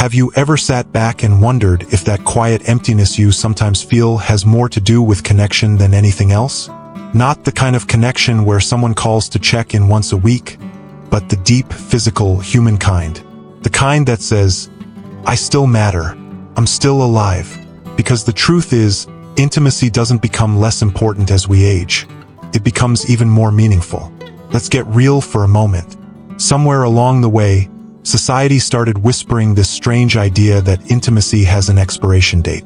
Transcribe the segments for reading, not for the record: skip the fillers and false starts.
Have you ever sat back and wondered if that quiet emptiness you sometimes feel has more to do with connection than anything else? Not the kind of connection where someone calls to check in once a week, but the deep, physical, human kind. The kind that says, I still matter, I'm still alive. Because the truth is, intimacy doesn't become less important as we age. It becomes even more meaningful. Let's get real for a moment. Somewhere along the way, society started whispering this strange idea that intimacy has an expiration date.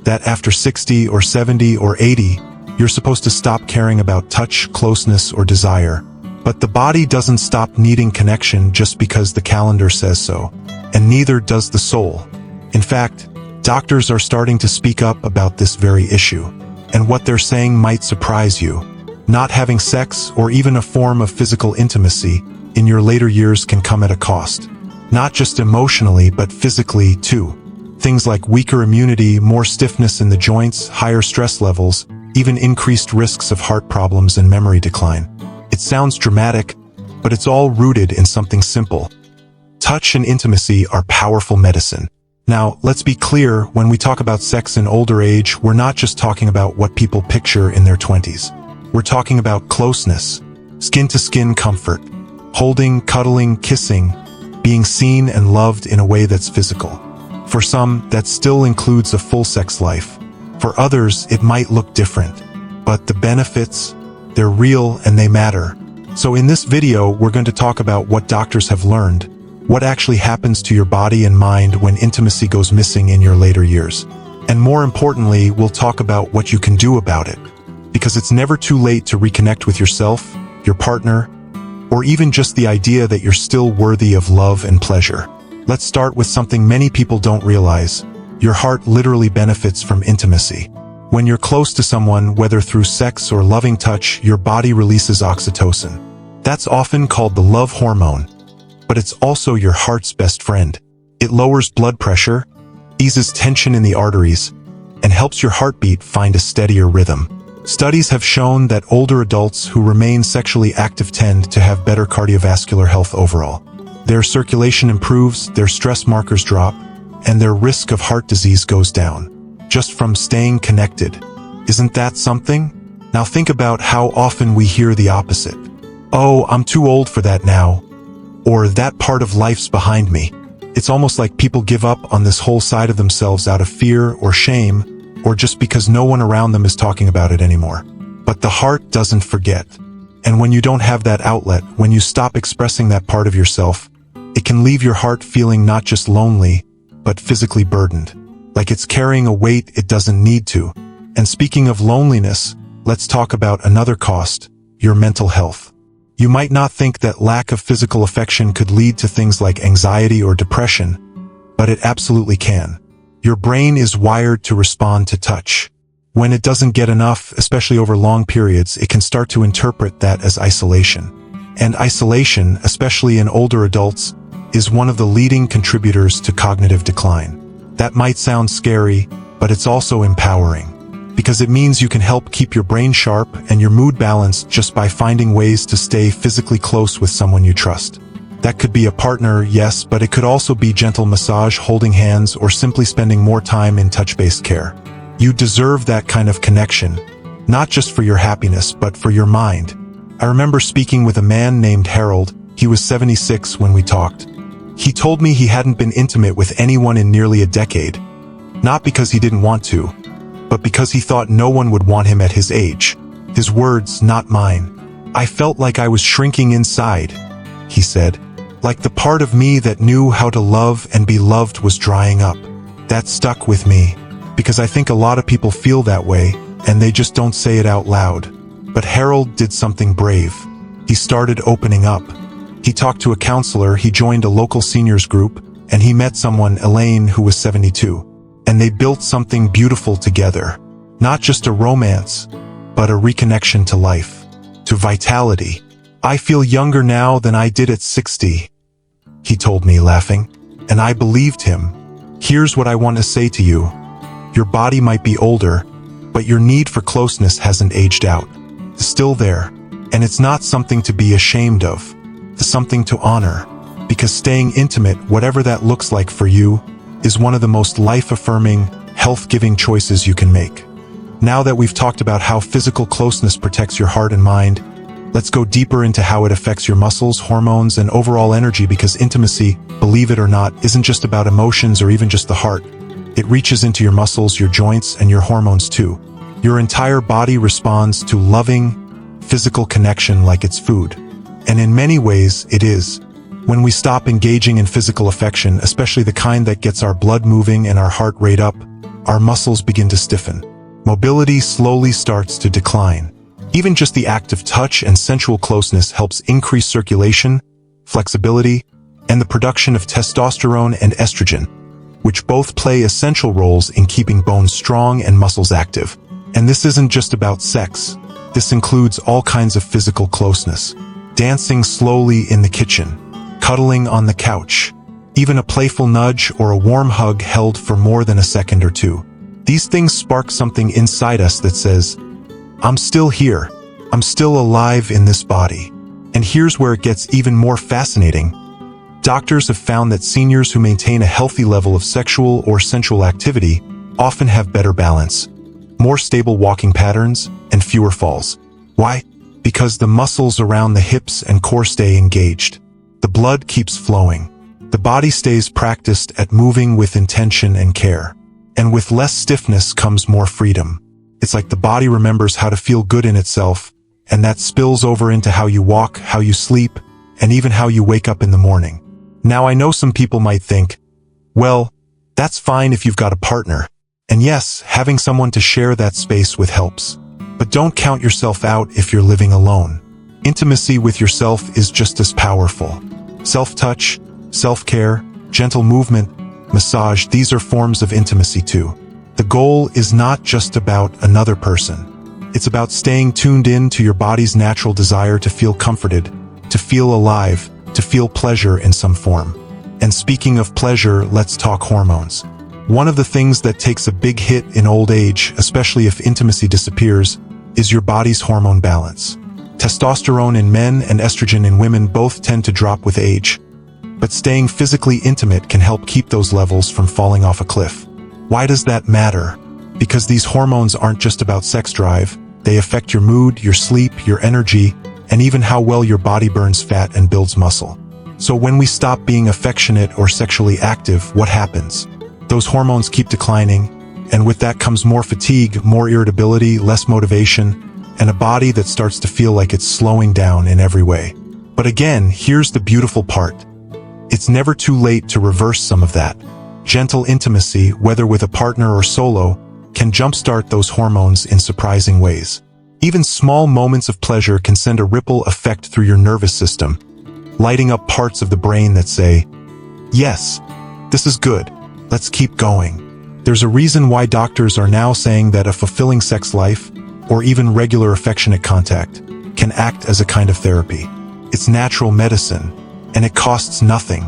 That after 60 or 70 or 80, you're supposed to stop caring about touch, closeness, or desire. But the body doesn't stop needing connection just because the calendar says so. And neither does the soul. In fact, doctors are starting to speak up about this very issue. And what they're saying might surprise you. Not having sex or even a form of physical intimacy in your later years can come at a cost. Not just emotionally, but physically too. Things like weaker immunity, more stiffness in the joints, higher stress levels, even increased risks of heart problems and memory decline. It sounds dramatic, but it's all rooted in something simple. Touch and intimacy are powerful medicine. Now, let's be clear, when we talk about sex in older age, we're not just talking about what people picture in their 20s. We're talking about closeness, skin-to-skin comfort, holding, cuddling, kissing, being seen and loved in a way that's physical. For some, that still includes a full sex life. For others, it might look different. But the benefits, they're real and they matter. So in this video, we're going to talk about what doctors have learned, what actually happens to your body and mind when intimacy goes missing in your later years. And more importantly, we'll talk about what you can do about it. Because it's never too late to reconnect with yourself, your partner, or even just the idea that you're still worthy of love and pleasure. Let's start with something many people don't realize. Your heart literally benefits from intimacy. When you're close to someone, whether through sex or loving touch, your body releases oxytocin. That's often called the love hormone. But it's also your heart's best friend. It lowers blood pressure, eases tension in the arteries, and helps your heartbeat find a steadier rhythm. Studies have shown that older adults who remain sexually active tend to have better cardiovascular health overall. Their circulation improves, their stress markers drop, and their risk of heart disease goes down, just from staying connected. Isn't that something? Now think about how often we hear the opposite. Oh, I'm too old for that now. Or that part of life's behind me. It's almost like people give up on this whole side of themselves out of fear or shame, or just because no one around them is talking about it anymore. But the heart doesn't forget. And when you don't have that outlet, when you stop expressing that part of yourself, it can leave your heart feeling not just lonely, but physically burdened. Like it's carrying a weight it doesn't need to. And speaking of loneliness, let's talk about another cost, your mental health. You might not think that lack of physical affection could lead to things like anxiety or depression, but it absolutely can. Your brain is wired to respond to touch. When it doesn't get enough, especially over long periods, it can start to interpret that as isolation. And isolation, especially in older adults, is one of the leading contributors to cognitive decline. That might sound scary, but it's also empowering. Because it means you can help keep your brain sharp and your mood balanced just by finding ways to stay physically close with someone you trust. That could be a partner, yes, but it could also be gentle massage, holding hands, or simply spending more time in touch-based care. You deserve that kind of connection, not just for your happiness, but for your mind. I remember speaking with a man named Harold. He was 76 when we talked. He told me he hadn't been intimate with anyone in nearly a decade, not because he didn't want to, but because he thought no one would want him at his age. His words, not mine. I felt like I was shrinking inside, he said. Like the part of me that knew how to love and be loved was drying up. That stuck with me, because I think a lot of people feel that way, and they just don't say it out loud. But Harold did something brave. He started opening up. He talked to a counselor, he joined a local seniors group, and he met someone, Elaine, who was 72. And they built something beautiful together. Not just a romance, but a reconnection to life, to vitality. I feel younger now than I did at 60, he told me, laughing, and I believed him. Here's what I want to say to you. Your body might be older, but your need for closeness hasn't aged out. It's still there, and it's not something to be ashamed of. It's something to honor, because staying intimate, whatever that looks like for you, is one of the most life-affirming, health-giving choices you can make. Now that we've talked about how physical closeness protects your heart and mind, let's go deeper into how it affects your muscles, hormones, and overall energy, because intimacy, believe it or not, isn't just about emotions or even just the heart. It reaches into your muscles, your joints, and your hormones too. Your entire body responds to loving, physical connection like it's food. And in many ways, it is. When we stop engaging in physical affection, especially the kind that gets our blood moving and our heart rate up, our muscles begin to stiffen. Mobility slowly starts to decline. Even just the act of touch and sensual closeness helps increase circulation, flexibility, and the production of testosterone and estrogen, which both play essential roles in keeping bones strong and muscles active. And this isn't just about sex. This includes all kinds of physical closeness. Dancing slowly in the kitchen, cuddling on the couch, even a playful nudge or a warm hug held for more than a second or two. These things spark something inside us that says, I'm still here. I'm still alive in this body. And here's where it gets even more fascinating. Doctors have found that seniors who maintain a healthy level of sexual or sensual activity often have better balance, more stable walking patterns, and fewer falls. Why? Because the muscles around the hips and core stay engaged. The blood keeps flowing. The body stays practiced at moving with intention and care. And with less stiffness comes more freedom. It's like the body remembers how to feel good in itself, and that spills over into how you walk, how you sleep, and even how you wake up in the morning. Now, I know some people might think, well, that's fine if you've got a partner. And yes, having someone to share that space with helps. But don't count yourself out if you're living alone. Intimacy with yourself is just as powerful. Self-touch, self-care, gentle movement, massage, these are forms of intimacy too. The goal is not just about another person. It's about staying tuned in to your body's natural desire to feel comforted, to feel alive, to feel pleasure in some form. And speaking of pleasure, let's talk hormones. One of the things that takes a big hit in old age, especially if intimacy disappears, is your body's hormone balance. Testosterone in men and estrogen in women both tend to drop with age, but staying physically intimate can help keep those levels from falling off a cliff. Why does that matter? Because these hormones aren't just about sex drive. They affect your mood, your sleep, your energy, and even how well your body burns fat and builds muscle. So when we stop being affectionate or sexually active, what happens? Those hormones keep declining, and with that comes more fatigue, more irritability, less motivation, and a body that starts to feel like it's slowing down in every way. But again, here's the beautiful part. It's never too late to reverse some of that. Gentle intimacy, whether with a partner or solo, can jumpstart those hormones in surprising ways. Even small moments of pleasure can send a ripple effect through your nervous system, lighting up parts of the brain that say, yes, this is good, let's keep going. There's a reason why doctors are now saying that a fulfilling sex life, or even regular affectionate contact, can act as a kind of therapy. It's natural medicine, and it costs nothing.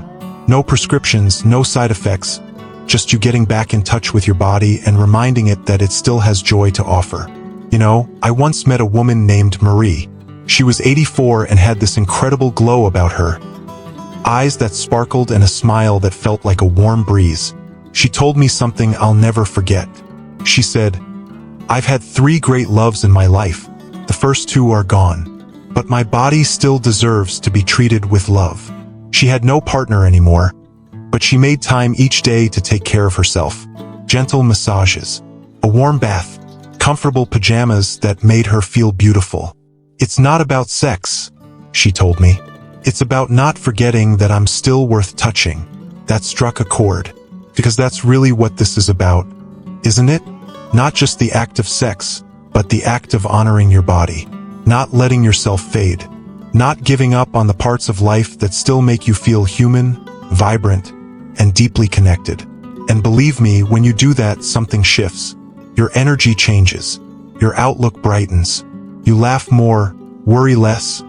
No prescriptions, no side effects, just you getting back in touch with your body and reminding it that it still has joy to offer. You know, I once met a woman named Marie. She was 84 and had this incredible glow about her. Eyes that sparkled and a smile that felt like a warm breeze. She told me something I'll never forget. She said, I've had 3 great loves in my life. The first 2 are gone. But my body still deserves to be treated with love. She had no partner anymore, but she made time each day to take care of herself. Gentle massages, a warm bath, comfortable pajamas that made her feel beautiful. It's not about sex, she told me. It's about not forgetting that I'm still worth touching. That struck a chord, because that's really what this is about, isn't it? Not just the act of sex, but the act of honoring your body. Not letting yourself fade. Not giving up on the parts of life that still make you feel human, vibrant, and deeply connected. And believe me, when you do that, something shifts. Your energy changes. Your outlook brightens. You laugh more, worry less,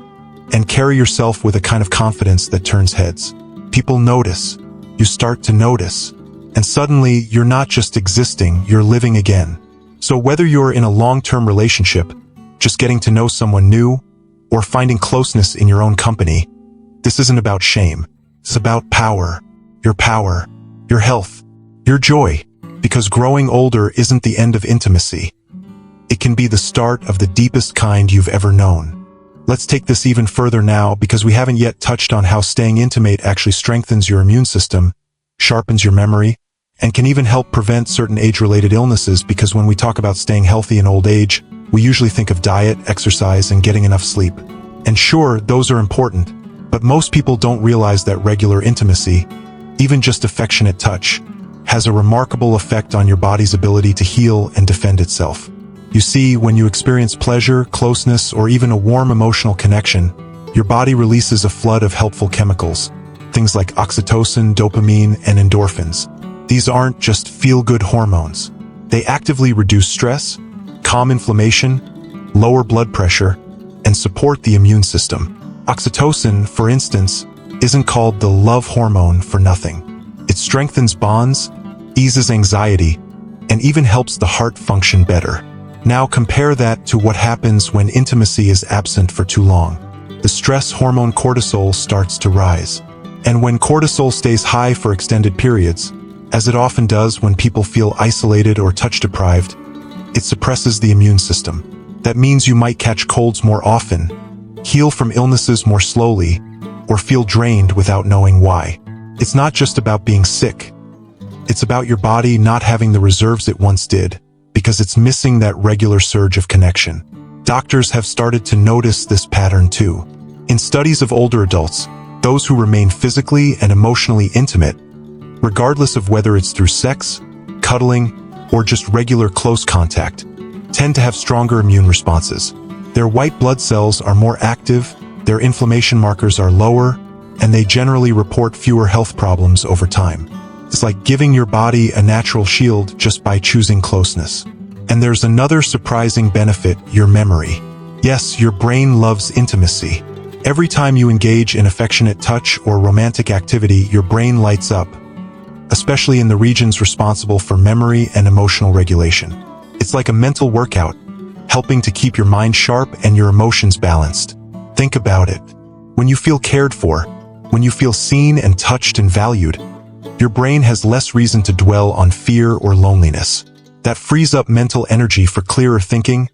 and carry yourself with a kind of confidence that turns heads. People notice. You start to notice. And suddenly, you're not just existing, you're living again. So whether you're in a long-term relationship, just getting to know someone new, or finding closeness in your own company, this isn't about shame. It's about power, your health, your joy, because growing older isn't the end of intimacy. It can be the start of the deepest kind you've ever known. Let's take this even further now, because we haven't yet touched on how staying intimate actually strengthens your immune system, sharpens your memory, and can even help prevent certain age-related illnesses, because when we talk about staying healthy in old age, we usually think of diet, exercise, and getting enough sleep. And sure, those are important, but most people don't realize that regular intimacy, even just affectionate touch, has a remarkable effect on your body's ability to heal and defend itself. You see, when you experience pleasure, closeness, or even a warm emotional connection, your body releases a flood of helpful chemicals, things like oxytocin, dopamine, and endorphins. These aren't just feel-good hormones. They actively reduce stress, calm inflammation, lower blood pressure, and support the immune system. Oxytocin, for instance, isn't called the love hormone for nothing. It strengthens bonds, eases anxiety, and even helps the heart function better. Now compare that to what happens when intimacy is absent for too long. The stress hormone cortisol starts to rise. And when cortisol stays high for extended periods, as it often does when people feel isolated or touch-deprived, it suppresses the immune system. That means you might catch colds more often, heal from illnesses more slowly, or feel drained without knowing why. It's not just about being sick. It's about your body not having the reserves it once did, because it's missing that regular surge of connection. Doctors have started to notice this pattern too. In studies of older adults, those who remain physically and emotionally intimate, regardless of whether it's through sex, cuddling, or just regular close contact, tend to have stronger immune responses. Their white blood cells are more active, their inflammation markers are lower, and they generally report fewer health problems over time. It's like giving your body a natural shield just by choosing closeness. And there's another surprising benefit: your memory. Yes, your brain loves intimacy. Every time you engage in affectionate touch or romantic activity, your brain lights up, especially in the regions responsible for memory and emotional regulation. It's like a mental workout, helping to keep your mind sharp and your emotions balanced. Think about it. When you feel cared for, when you feel seen and touched and valued, your brain has less reason to dwell on fear or loneliness. That frees up mental energy for clearer thinking,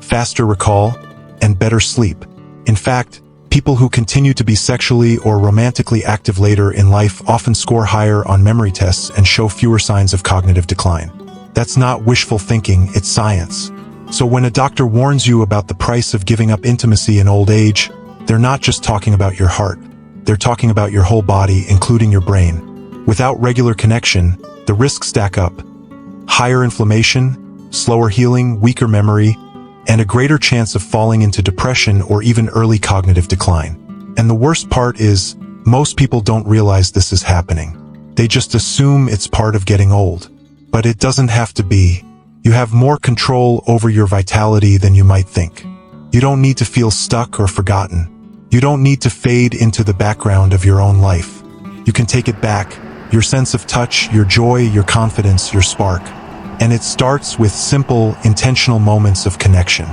faster recall, and better sleep. In fact, people who continue to be sexually or romantically active later in life often score higher on memory tests and show fewer signs of cognitive decline. That's not wishful thinking, it's science. So when a doctor warns you about the price of giving up intimacy in old age, they're not just talking about your heart. They're talking about your whole body, including your brain. Without regular connection, the risks stack up: higher inflammation, slower healing, weaker memory, and a greater chance of falling into depression or even early cognitive decline. And the worst part is, most people don't realize this is happening. They just assume it's part of getting old. But it doesn't have to be. You have more control over your vitality than you might think. You don't need to feel stuck or forgotten. You don't need to fade into the background of your own life. You can take it back: your sense of touch, your joy, your confidence, your spark. And it starts with simple, intentional moments of connection.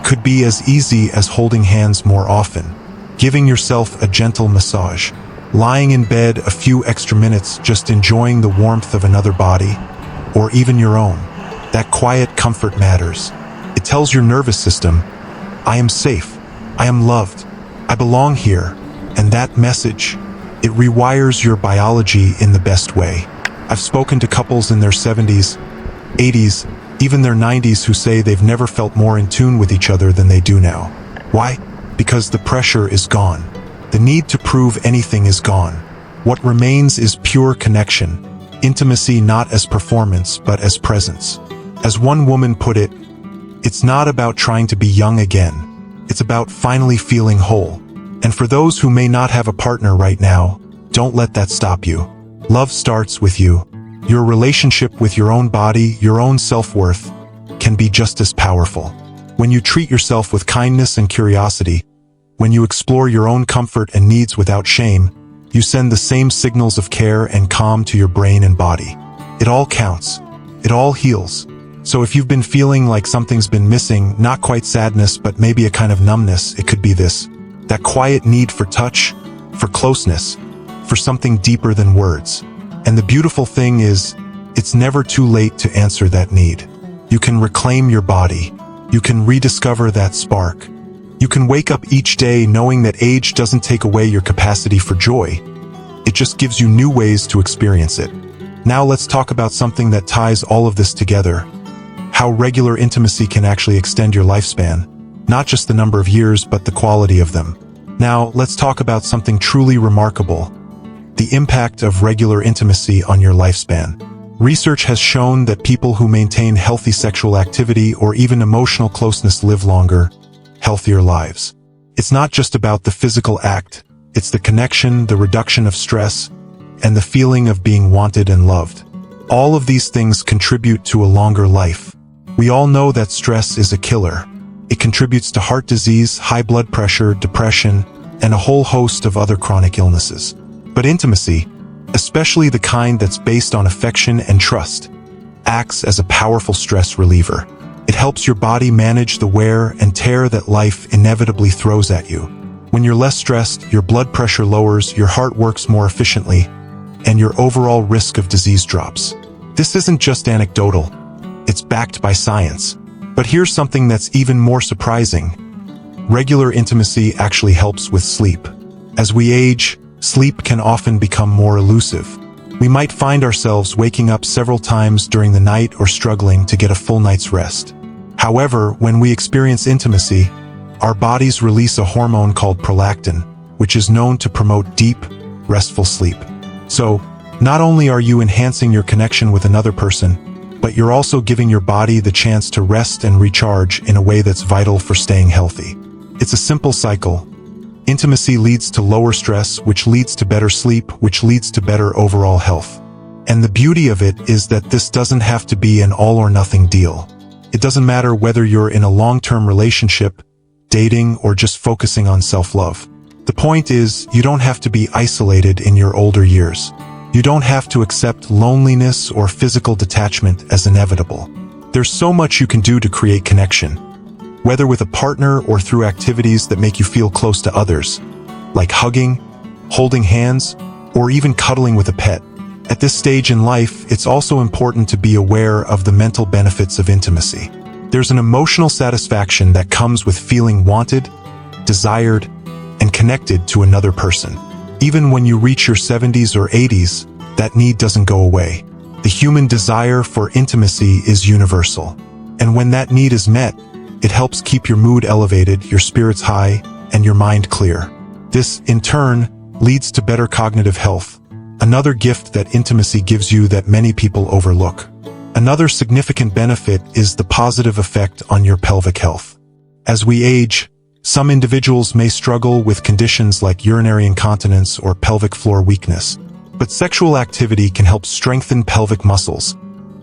Could be as easy as holding hands more often, giving yourself a gentle massage, lying in bed a few extra minutes just enjoying the warmth of another body, or even your own. That quiet comfort matters. It tells your nervous system, I am safe, I am loved, I belong here. And that message, it rewires your biology in the best way. I've spoken to couples in their 70s, 80s, even their 90s who say they've never felt more in tune with each other than they do now. Why? Because the pressure is gone. The need to prove anything is gone. What remains is pure connection, intimacy not as performance but as presence. As one woman put it, it's not about trying to be young again. It's about finally feeling whole. And for those who may not have a partner right now, don't let that stop you. Love starts with you. Your relationship with your own body, your own self-worth, can be just as powerful. When you treat yourself with kindness and curiosity, when you explore your own comfort and needs without shame, you send the same signals of care and calm to your brain and body. It all counts. It all heals. So if you've been feeling like something's been missing, not quite sadness, but maybe a kind of numbness, it could be this: that quiet need for touch, for closeness, for something deeper than words. And the beautiful thing is, it it's never too late to answer that need. You can reclaim your body. You can rediscover that spark. You can wake up each day knowing that age doesn't take away your capacity for joy. It just gives you new ways to experience it. Now let's talk about something that ties all of this together. How regular intimacy can actually extend your lifespan. Not just the number of years, but the quality of them. Now, let's talk about something truly remarkable. The impact of regular intimacy on your lifespan. Research has shown that people who maintain healthy sexual activity or even emotional closeness live longer, healthier lives. It's not just about the physical act, it's the connection, the reduction of stress, and the feeling of being wanted and loved. All of these things contribute to a longer life. We all know that stress is a killer. It contributes to heart disease, high blood pressure, depression, and a whole host of other chronic illnesses. But intimacy, especially the kind that's based on affection and trust, acts as a powerful stress reliever. It helps your body manage the wear and tear that life inevitably throws at you. When you're less stressed, your blood pressure lowers, your heart works more efficiently, and your overall risk of disease drops. This isn't just anecdotal. It's backed by science. But here's something that's even more surprising. Regular intimacy actually helps with sleep. As we age, sleep can often become more elusive. We might find ourselves waking up several times during the night or struggling to get a full night's rest. However, when we experience intimacy, our bodies release a hormone called prolactin, which is known to promote deep, restful sleep. So, not only are you enhancing your connection with another person, but you're also giving your body the chance to rest and recharge in a way that's vital for staying healthy. It's a simple cycle. Intimacy leads to lower stress, which leads to better sleep, which leads to better overall health. And the beauty of it is that this doesn't have to be an all-or-nothing deal. It doesn't matter whether you're in a long-term relationship, dating, or just focusing on self-love. The point is, you don't have to be isolated in your older years. You don't have to accept loneliness or physical detachment as inevitable. There's so much you can do to create connection, whether with a partner or through activities that make you feel close to others, like hugging, holding hands, or even cuddling with a pet. At this stage in life, it's also important to be aware of the mental benefits of intimacy. There's an emotional satisfaction that comes with feeling wanted, desired, and connected to another person. Even when you reach your 70s or 80s, that need doesn't go away. The human desire for intimacy is universal. And when that need is met, it helps keep your mood elevated, your spirits high, and your mind clear. This, in turn, leads to better cognitive health, another gift that intimacy gives you that many people overlook. Another significant benefit is the positive effect on your pelvic health. As we age, some individuals may struggle with conditions like urinary incontinence or pelvic floor weakness, but sexual activity can help strengthen pelvic muscles,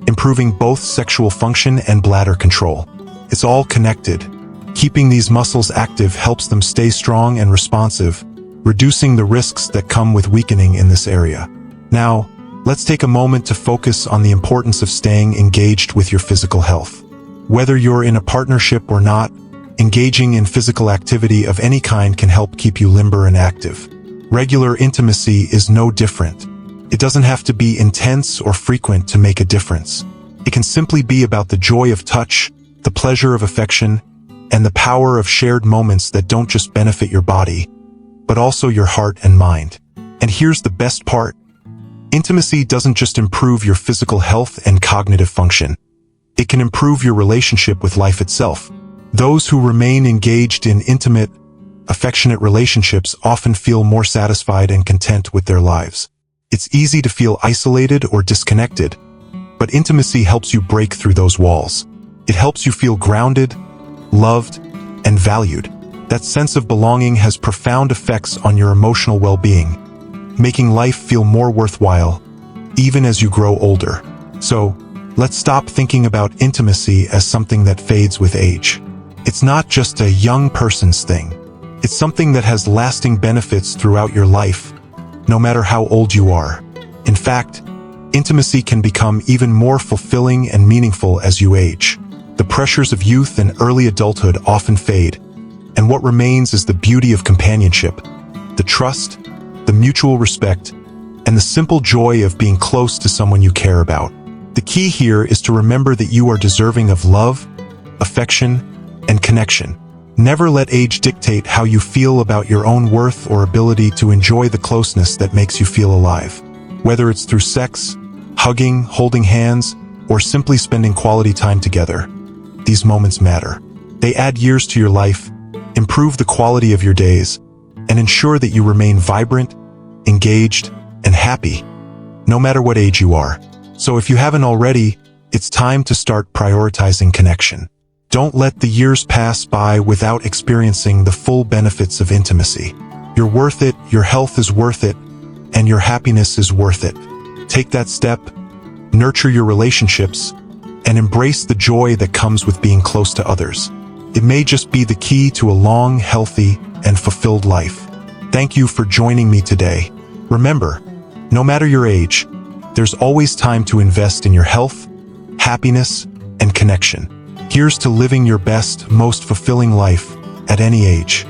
improving both sexual function and bladder control. It's all connected. Keeping these muscles active helps them stay strong and responsive, reducing the risks that come with weakening in this area. Now, let's take a moment to focus on the importance of staying engaged with your physical health. Whether you're in a partnership or not, engaging in physical activity of any kind can help keep you limber and active. Regular intimacy is no different. It doesn't have to be intense or frequent to make a difference. It can simply be about the joy of touch, the pleasure of affection, and the power of shared moments that don't just benefit your body, but also your heart and mind. And here's the best part. Intimacy doesn't just improve your physical health and cognitive function. It can improve your relationship with life itself. Those who remain engaged in intimate, affectionate relationships often feel more satisfied and content with their lives. It's easy to feel isolated or disconnected, but intimacy helps you break through those walls. It helps you feel grounded, loved, and valued. That sense of belonging has profound effects on your emotional well-being, making life feel more worthwhile, even as you grow older. So, let's stop thinking about intimacy as something that fades with age. It's not just a young person's thing. It's something that has lasting benefits throughout your life, no matter how old you are. In fact, intimacy can become even more fulfilling and meaningful as you age. The pressures of youth and early adulthood often fade, and what remains is the beauty of companionship, the trust, the mutual respect, and the simple joy of being close to someone you care about. The key here is to remember that you are deserving of love, affection, and connection. Never let age dictate how you feel about your own worth or ability to enjoy the closeness that makes you feel alive. Whether it's through sex, hugging, holding hands, or simply spending quality time together, these moments matter. They add years to your life, improve the quality of your days, and ensure that you remain vibrant, engaged, and happy, no matter what age you are. So if you haven't already, it's time to start prioritizing connection. Don't let the years pass by without experiencing the full benefits of intimacy. You're worth it, your health is worth it, and your happiness is worth it. Take that step, nurture your relationships, and embrace the joy that comes with being close to others. It may just be the key to a long, healthy, and fulfilled life. Thank you for joining me today. Remember, no matter your age, there's always time to invest in your health, happiness, and connection. Here's to living your best, most fulfilling life at any age.